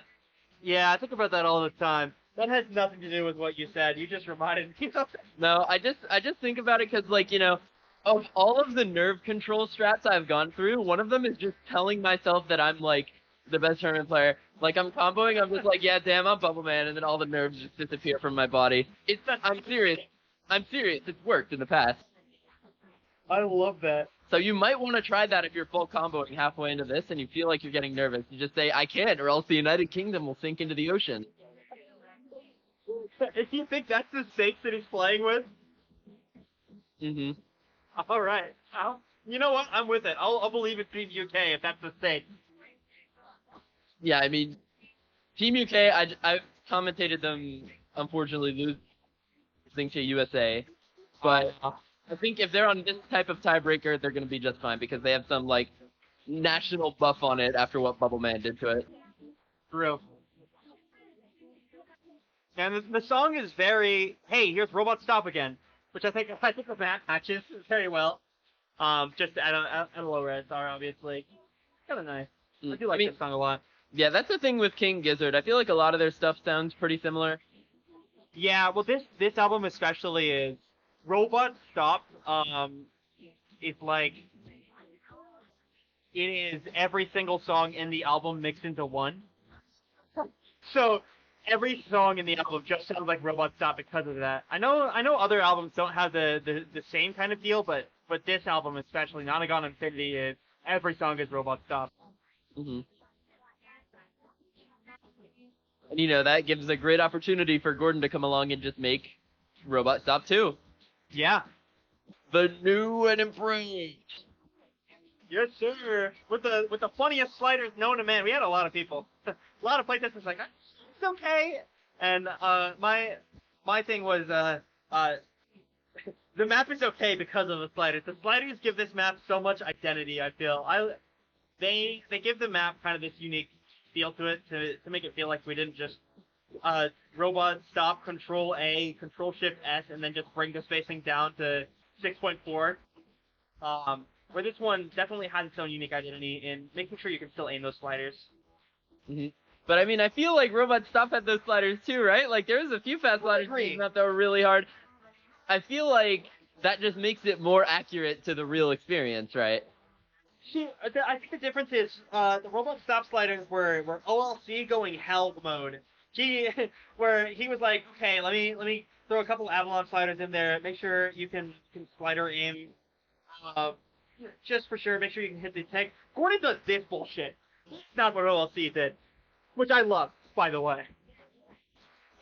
Yeah, I think about that all the time. That has nothing to do with what you said. You just reminded me of it. No, I just think about it because, like, of all of the nerve control strats I've gone through, one of them is just telling myself that I'm, like, the best tournament player. Like, I'm comboing, I'm just like, yeah, damn, I'm Bubble Man, and then all the nerves just disappear from my body. I'm serious. I'm serious. It's worked in the past. I love that. So you might want to try that if you're full comboing halfway into this and you feel like you're getting nervous. You just say, I can't, or else the United Kingdom will sink into the ocean. If you think that's the stakes that he's playing with? Mm-hmm. All right. You know what? I'm with it. I'll believe in Team UK if that's the stake. Yeah, I mean, Team UK, I've commentated them, unfortunately, losing to USA. But I think if they're on this type of tiebreaker, they're going to be just fine because they have some, like, national buff on it after what Bubble Man did to it. True. And the song is very, hey, here's Robot Stop again, which I think the map matches very well. Just at a low res, obviously. Kind of nice. I do like this song a lot. Yeah, that's the thing with King Gizzard. I feel like a lot of their stuff sounds pretty similar. Yeah, well, this album especially is Robot Stop. It's like it is every single song in the album mixed into one. So every song in the album just sounds like Robot Stop because of that. I know other albums don't have the same kind of deal, but this album especially, Nonagon Infinity, is every song is Robot Stop. Mm-hmm. And that gives a great opportunity for Gordon to come along and just make Robot Stop 2. Yeah. The new and improved. Yes, sir. With the funniest sliders known to man. We had a lot of people. A lot of playtesters like, it's okay. And my thing was the map is okay because of the sliders. The sliders give this map so much identity, I feel. They give the map kind of this unique feel to it to make it feel like we didn't just Robot Stop, Control A, Control Shift S, and then just bring the spacing down to 6.4. Where this one definitely has its own unique identity in making sure you can still aim those sliders. Mm-hmm. But I mean, I feel like Robot Stop had those sliders too, right? Like there was a few fast sliders that were really hard. I feel like that just makes it more accurate to the real experience, right? See, I think the difference is the Robot Stop sliders were OLC going hell mode, where he was like, okay, let me throw a couple Avalon sliders in there. Make sure you can slider aim, just for sure. Make sure you can hit the tank. Gordon does this bullshit. Not what OLC did, which I love, by the way.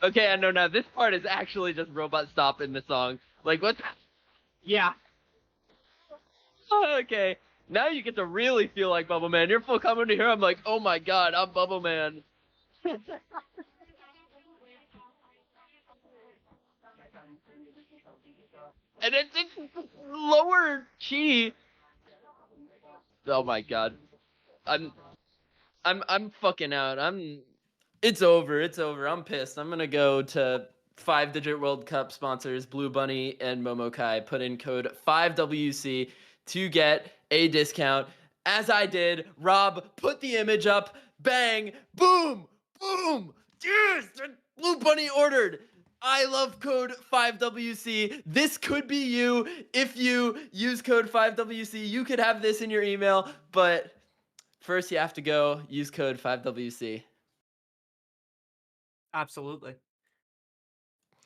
Okay, I know now. This part is actually just robot stop in the song. Like, what? Yeah. Okay, now you get to really feel like Bubble Man. You're full coming to here. I'm like, oh my god, I'm Bubble Man. And it's lower chi. Oh my god, I'm fucking out. It's over. It's over. I'm pissed. I'm gonna go to 5-digit World Cup sponsors Blue Bunny and Momokai. Put in code 5WC to get a discount. As I did, Rob put the image up. Bang! Boom! Boom! Yes! Blue Bunny ordered. I love code 5WC. This could be you. If you use code 5WC, you could have this in your email. But first, you have to go use code 5WC. Absolutely.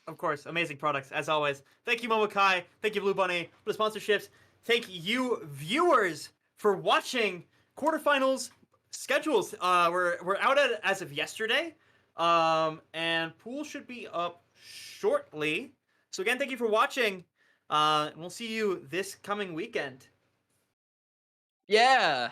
Of course, amazing products, as always. Thank you, Momokai. Thank you, Blue Bunny, for the sponsorships. Thank you, viewers, for watching quarterfinals schedules. We're out as of yesterday, and pool should be up shortly. So again, thank you for watching. We'll see you this coming weekend. Yeah.